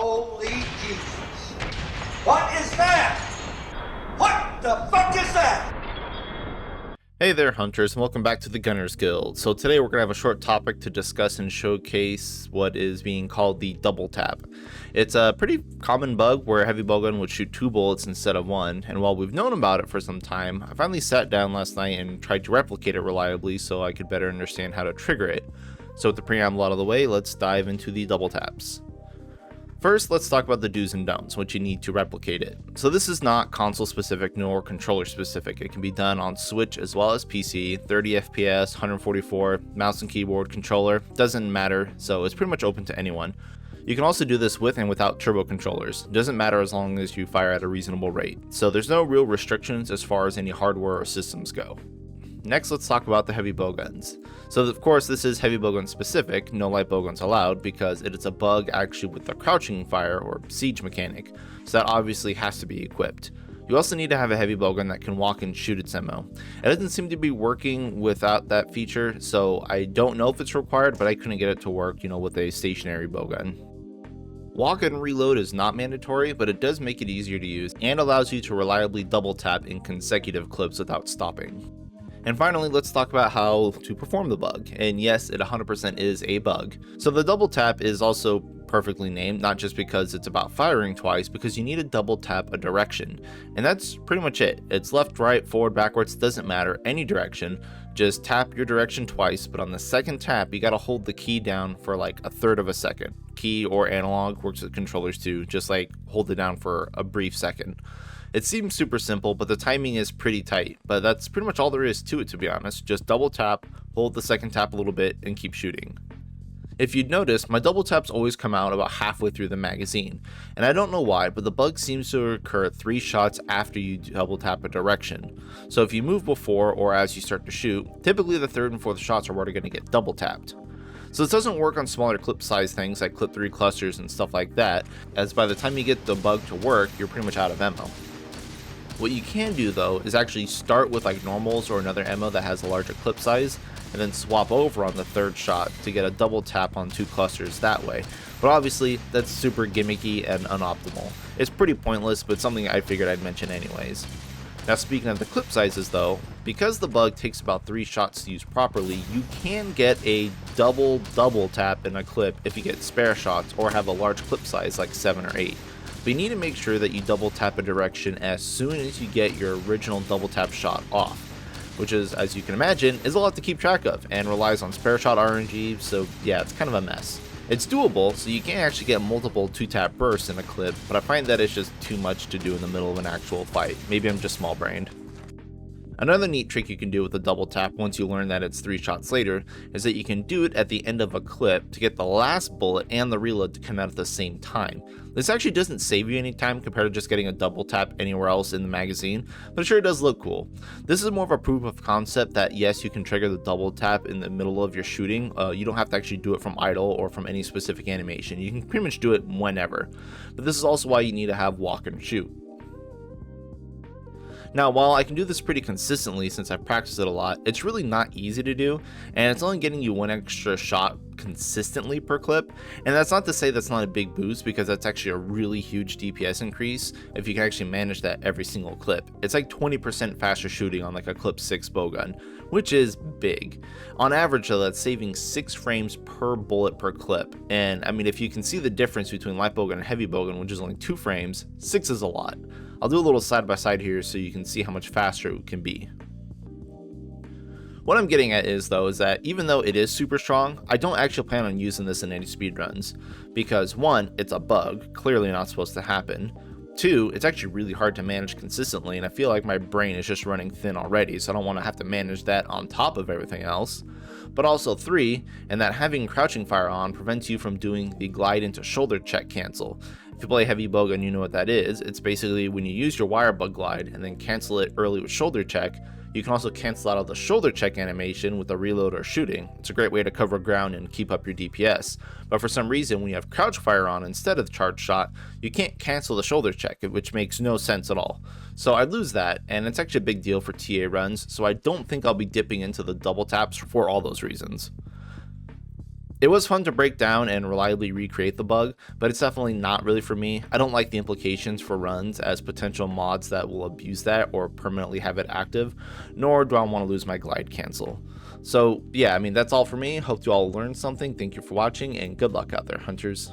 Holy Jesus. What is that? What the fuck is that? Hey there hunters, and welcome back to the Gunners Guild. So today we're going to have a short topic to discuss and showcase what is being called the double tap. It's a pretty common bug where a heavy bowgun would shoot 2 bullets instead of 1, and while we've known about it for some time, I finally sat down last night and tried to replicate it reliably so I could better understand how to trigger it. So with the preamble out of the way, let's dive into the double taps. First, let's talk about the do's and don'ts, what you need to replicate it. So this is not console specific nor controller specific. It can be done on Switch as well as PC, 30 FPS, 144, mouse and keyboard, controller, doesn't matter, so it's pretty much open to anyone. You can also do this with and without turbo controllers. Doesn't matter as long as you fire at a reasonable rate. So there's no real restrictions as far as any hardware or systems go. Next, let's talk about the heavy bowguns. So of course this is heavy bowgun specific, no light bowguns allowed, because it is a bug actually with the crouching fire or siege mechanic, so that obviously has to be equipped. You also need to have a heavy bowgun that can walk and shoot its ammo. It doesn't seem to be working without that feature, so I don't know if it's required, but I couldn't get it to work, with a stationary bowgun. Walk and reload is not mandatory, but it does make it easier to use and allows you to reliably double tap in consecutive clips without stopping. And finally, let's talk about how to perform the bug. And yes, it 100% is a bug. So the double tap is also perfectly named, not just because it's about firing twice, because you need to double tap a direction. And that's pretty much it. It's left, right, forward, backwards, doesn't matter, any direction. Just tap your direction twice, but on the second tap, you gotta hold the key down for like a third of a second. Key or analog works with controllers too, just like hold it down for a brief second. It seems super simple, but the timing is pretty tight, but that's pretty much all there is to it, to be honest. Just double tap, hold the second tap a little bit, and keep shooting. If you'd notice, my double taps always come out about halfway through the magazine, and I don't know why, but the bug seems to occur 3 shots after you double tap a direction. So if you move before or as you start to shoot, typically the 3rd and 4th shots are already going to get double tapped. So this doesn't work on smaller clip size things like clip 3 clusters and stuff like that, as by the time you get the bug to work, you're pretty much out of ammo. What you can do though is actually start with like normals or another ammo that has a larger clip size, and then swap over on the 3rd shot to get a double tap on 2 clusters that way. But obviously that's super gimmicky and unoptimal. It's pretty pointless, but something I figured I'd mention anyways. Now speaking of the clip sizes though, because the bug takes about 3 shots to use properly, you can get a double tap in a clip if you get spare shots or have a large clip size like 7 or 8. But you need to make sure that you double tap a direction as soon as you get your original double tap shot off, which is, as you can imagine, is a lot to keep track of and relies on spare shot RNG, so yeah, it's kind of a mess. It's doable, so you can actually get multiple 2-tap bursts in a clip, but I find that it's just too much to do in the middle of an actual fight. Maybe I'm just small brained. Another neat trick you can do with a double tap once you learn that it's 3 shots later is that you can do it at the end of a clip to get the last bullet and the reload to come out at the same time. This actually doesn't save you any time compared to just getting a double tap anywhere else in the magazine, but it sure does look cool. This is more of a proof of concept that yes, you can trigger the double tap in the middle of your shooting. You don't have to actually do it from idle or from any specific animation. You can pretty much do it whenever. But this is also why you need to have walk and shoot. Now, while I can do this pretty consistently since I've practiced it a lot, it's really not easy to do, and it's only getting you 1 extra shot consistently per clip. And that's not to say that's not a big boost, because that's actually a really huge DPS increase if you can actually manage that every single clip. It's like 20% faster shooting on like a clip 6 bowgun, which is big. On average though, that's saving 6 frames per bullet per clip, and I mean, if you can see the difference between light bowgun and heavy bowgun, which is only 2 frames, 6 is a lot. I'll do a little side by side here so you can see how much faster it can be. What I'm getting at is that even though it is super strong, I don't actually plan on using this in any speedruns, because 1, it's a bug, clearly not supposed to happen. 2, it's actually really hard to manage consistently, and I feel like my brain is just running thin already, so I don't want to have to manage that on top of everything else. But also 3, and that having crouching fire on prevents you from doing the glide into shoulder check cancel. If you play heavy bowgun, you know what that is. It's basically when you use your wire bug glide and then cancel it early with shoulder check, you can also cancel out of the shoulder check animation with a reload or shooting. It's a great way to cover ground and keep up your DPS. But for some reason, when you have crouch fire on instead of the charge shot, you can't cancel the shoulder check, which makes no sense at all. So I lose that, and it's actually a big deal for TA runs, so I don't think I'll be dipping into the double taps for all those reasons. It was fun to break down and reliably recreate the bug, but it's definitely not really for me. I don't like the implications for runs as potential mods that will abuse that or permanently have it active, nor do I want to lose my glide cancel. So yeah, I mean, that's all for me. Hope you all learned something. Thank you for watching and good luck out there, hunters.